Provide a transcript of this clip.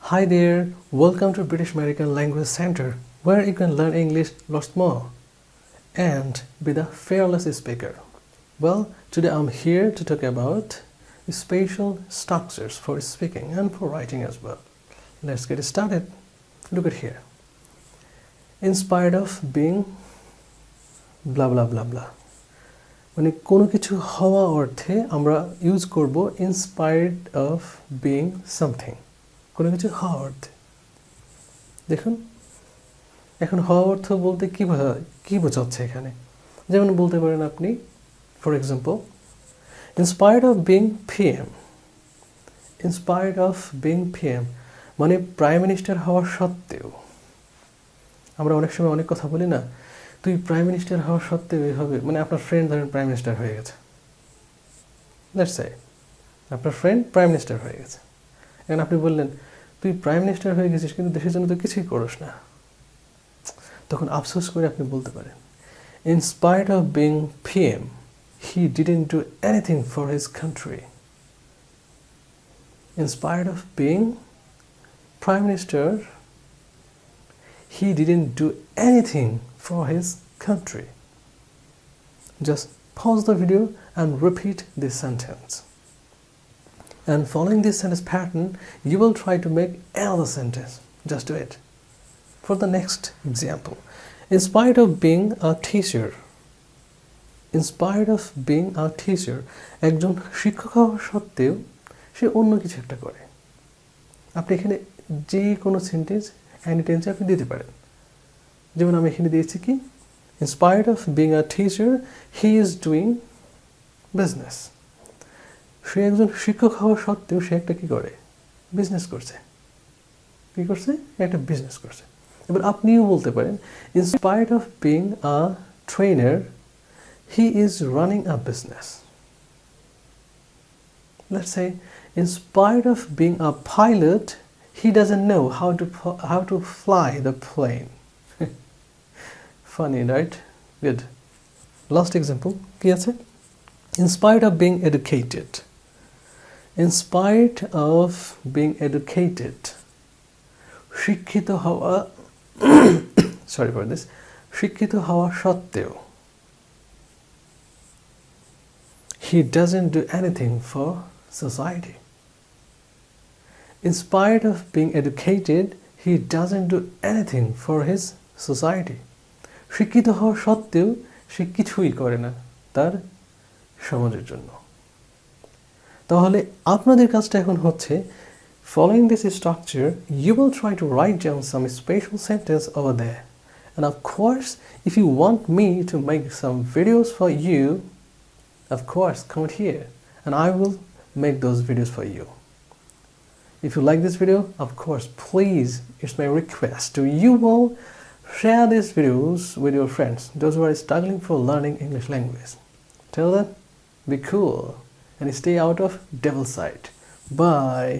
Hi there, welcome to British American Language Center, where you can learn English lots more and be the fearless speaker. Well, today I'm here to talk about spatial structures for speaking and for writing as well. Let's get started. Look at here. In spite of being blah blah blah blah. মানে কোনো কিছু হওয়া অর্থে আমরা use করব in spite of being something. কোনো কিছু হওয়া অর্থে দেখুন এখন হওয়া অর্থ বলতে কি বোঝাচ্ছে এখানে যেমন বলতে পারেন আপনি for example in spite of being PM মানে প্রাইম মিনিস্টার হওয়ার সত্ত্বেও আমরা অনেক সময় অনেক কথা বলি না তুই প্রাইম মিনিস্টার হওয়ার সত্ত্বেও এইভাবে মানে আপনার ফ্রেন্ড ধরেন প্রাইম মিনিস্টার হয়ে গেছে লেটস সে আপনার ফ্রেন্ড প্রাইম মিনিস্টার হয়ে গেছে এখন আপনি বললেন তুই প্রাইম মিনিস্টার হয়ে গেছিস কিন্তু দেশের জন্য তো কিছুই করিস না তখন আফসোস করে আপনি বলতে পারেন in spite of being PM he didn't do anything for his country in spite of being prime minister he didn't do anything for his country. Just pause the video and repeat this sentence. And following this sentence pattern, you will try to make another sentence. Just do it. For the next example, in spite of being a teacher, একজন শিক্ষক হওয়া সত্ত্বেও সে অন্য কিছু একটা করে আপনি এখানে যে কোনো সেন্টেন্স এনি টেন্সে আপনি দিতে পারেন যেমন আমি এখানে দিয়েছি কি in spite of being a teacher he is doing business সে একজন শিক্ষক হওয়া সত্ত্বেও সে একটা কি করে বিজনেস করছে একটা বিজনেস করছে এবার আপনিও বলতে পারেন in spite of being a trainer he is running a business. Let's say in spite of being a pilot he doesn't know how to fly the plane. Funny, right? Good. Last example. কি আছে? In spite of being educated. শিক্ষিত হওয়া sorry for this. শিক্ষিত হওয়া সত্ত্বেও he doesn't do anything for society. In spite of being educated, he doesn't do anything for his society. শিক্ষিত হওয়া সত্ত্বেও সে কিছুই করে না তার সমাজের জন্য তাহলে আপনাদের কাজটা এখন হচ্ছে following this structure you will try to write down some special sentence over there and of course if you want me to make some videos for you of course comment here and I will make those videos for you. If you like this video, of course, please, it's my request you will share these videos with your friends, those who are struggling for learning English language. Till then, be cool and stay out of devil's sight. Bye.